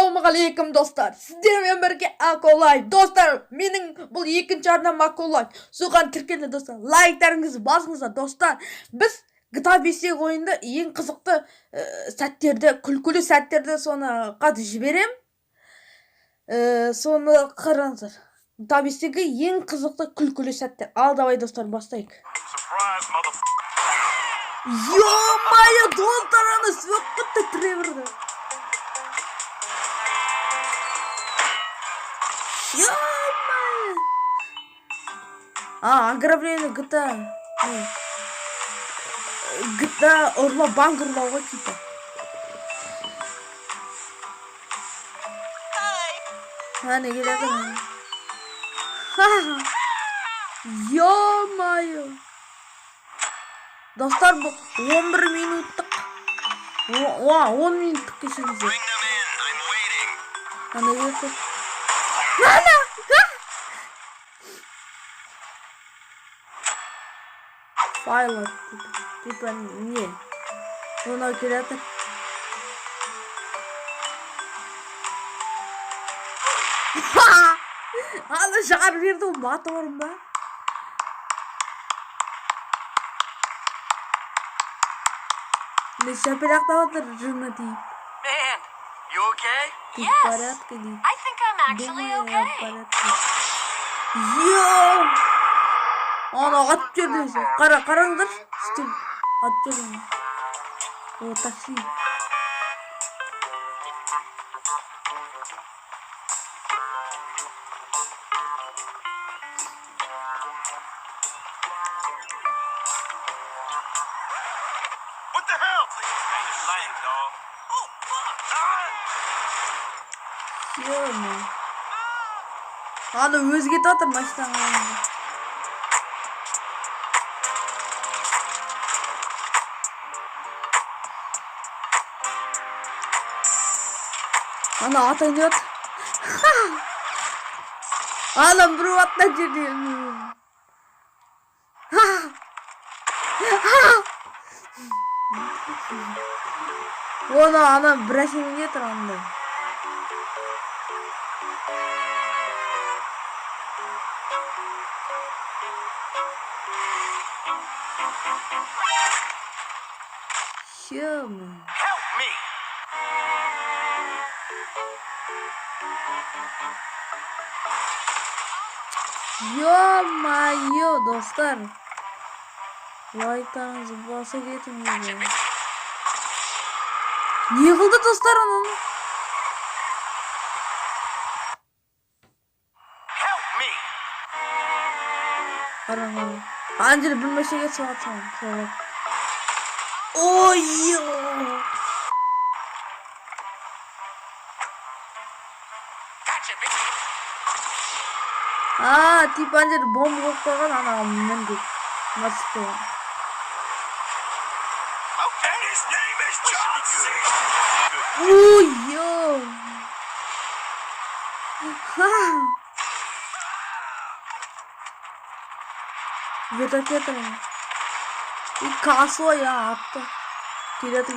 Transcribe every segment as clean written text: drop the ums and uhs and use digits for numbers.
Ассалаумағалейкум достар, сіздермен бірге Аколай. Достар, менің бұл екінші арнам Аколай. Соған тіркелді достар, лайктарыңызды басыңыздар достар. Біз GTA 5 ойында ең қызықты сәттерді, күлкілі сәттерді соны қатып жіберем. Соны қараңыздар. GTA 5 ең қызықты күлкілі сәттер. Ал давай достар, бастайық. Ё-моё, достар, аны сөккітті түре бірді. Ё-моё! Ограбление GTA. GTA ұрлау, банк ұрлауға типа. Не келеді? Ё-моё! Достар, бұл 11 минуттық. 10 минуттық кешіңіздер. Не келеді? Файлы типа не оны келеді. Аны шығарып берді, баты орын ба? Не шапелақтап отыр, жыны тиіп. Man, you okay? Yes, I think I'm actually okay. Йоу! Ана атып жүрді. Қараңдар. Стүл атып жүрді. О, такси. What the hell? You're lying, dog. Oh, fuck! Йоу. Аны өзге татыр машинаға. Ана атайын. Анам бір атына жерден. Оны ана бір әсеменге тұр анда. Help me! Ё-моё, достар. Лайктарыңызды баса кетіңіздер. Не қылды достар оның? Help me! Қараңыз. Ана жерде бір мәшеге соғатсам. Ой-ё! Gotcha, bitch! Типа ана жерде бомба қойып қойған, ана мінді. Мырсып қойған. Okay, his name is John C. Ой-ё! Кетір. И косой атты. Келеді.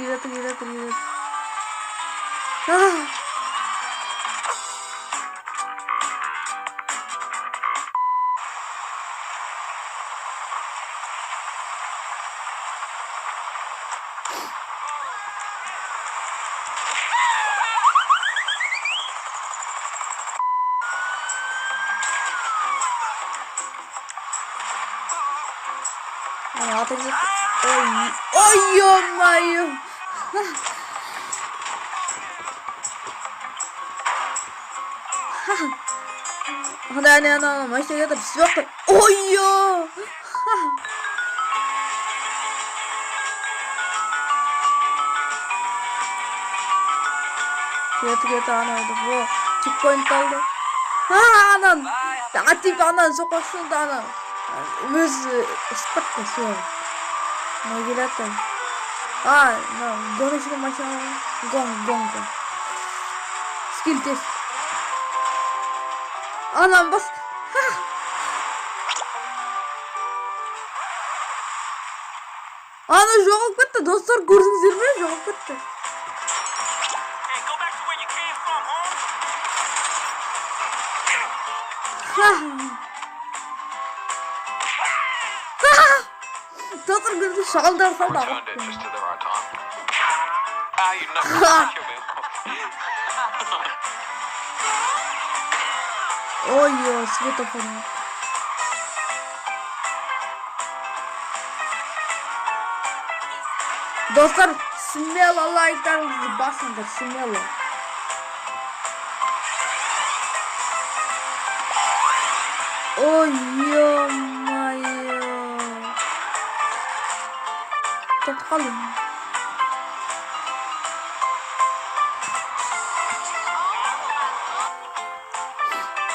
Ой, ё-моё! Ана машина кетір, сөкті. Ой-ё! Кеті, ана еді. Чекпоинт алды. Анан! Типа анан соқпақшылды ана. Өзі ұстыққа сөй. Не келеді? Гоночный машина. Гонка. Скил тест. Анам бас. Ана жоғалып кетті. Достар, көрдіңіздер ме? Жоғалып кетті. Hey, go back back to where you came from, home. Dostlar gördü şaldan Returned it just to the right time. Ah, you never kill me. Ой, светофор. Dostlar, смело лайктарыңызды басыңдар, смело. Ой, ё-моё. Тоқтап қалдым.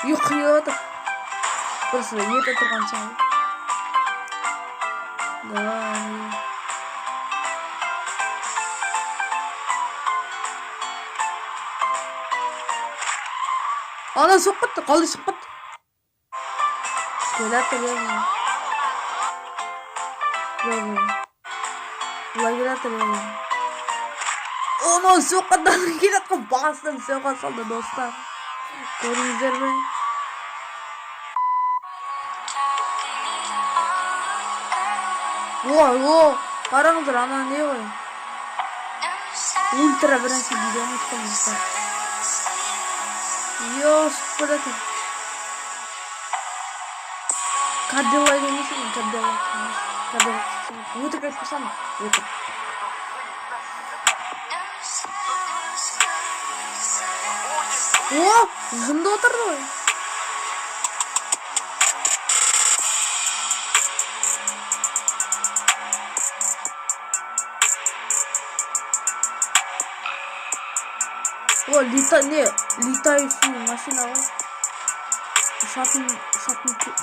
Ұйқыйды. Просто ет отырған соң. Давай. Ана соққытты, қалай соққытты? Келатыр еді. Бұлай келатыр еді. Оны соққыттан келатқан басын соқа салды, достар. Көріңіздер ме? Қараңыздар, ана не ғой? Ультра бірінші видеоны ұтқан достар. Ёшып көреді. Кадиллак емес екен, Кадиллак. Өтірік айтпасам, өтірік. О, жынды отырды ғой. О, летающий машина ғой. Ұшатын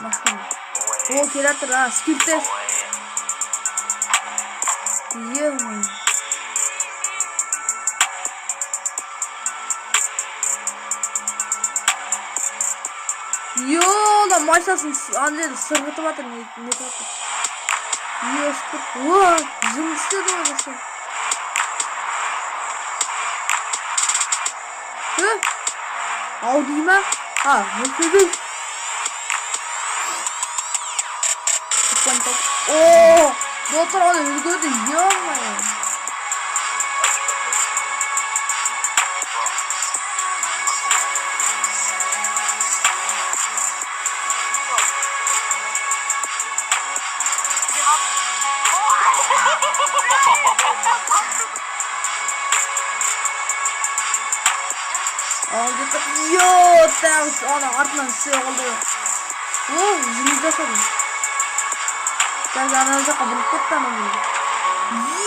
машина. О, келатыр, скилтес. Е-мой. Йола, машинасын андерді сырғытып атыр, не татыр. Ешкір. О, жын істеді ғой жасы. Ау дейма? Мүлкеді. О, доктор аны үлгерді, ё-моё. Тәуіс, ана артынан сөе қалды. О, жыныз жасады. Қазір ана жаққа бұрып кетті ана бұл.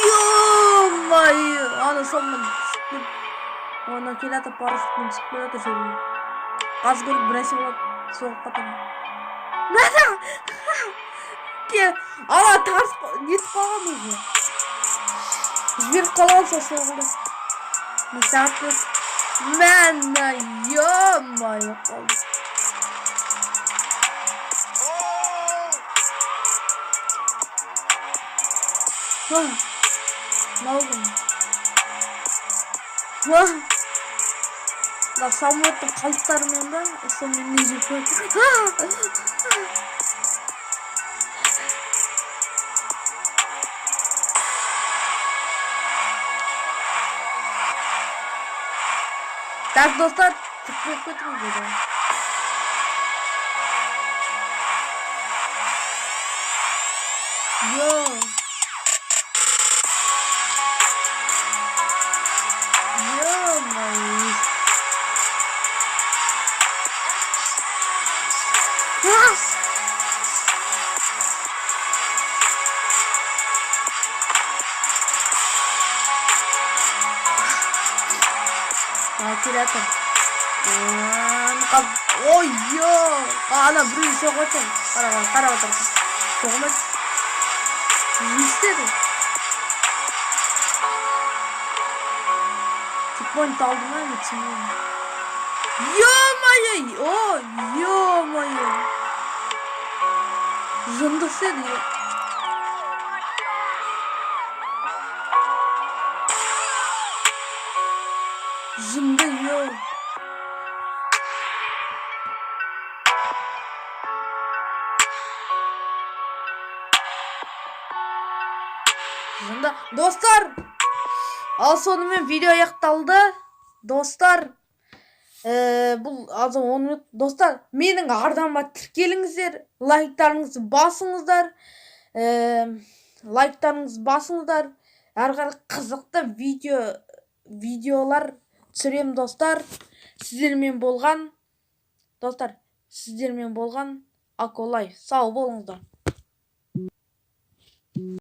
Ё-майы, ана сонымен түсіп кеп. Ona келатып парашютпен түсіп келатыр жерге. Қаз көріп біресе болады, соғып қатыр. Нада! Ана тарс нетіп қалған өзі. Жіберіп қалған сол соғылды. Сағат көз. Мәнна, ё-майы қалды. Малдым. Да самолеттің қалдықтарымен да, сонымен не жеп көрді. Так, достар, түппеп кетіңіз деді. Ё-моё. Келатыр. Ой, ё! Ана біреу соғып отыр. Қарап отыр. Соғылмайды. Не істеді? Чекпоинт алды ма, не түсінбеймін. Ё-моё! О, ё-моё! Жынды істеді. Жынды ел. Жынды. Достар, ал сонымен видео аяқталды. Достар, бұл азы 10 минут. Достар, менің арнама тіркеліңіздер, лайктарыңызды басыңыздар. Әрі қарай қызықты видеолар түсірем достар. Сіздермен болған Аколай. Сау болыңыздар.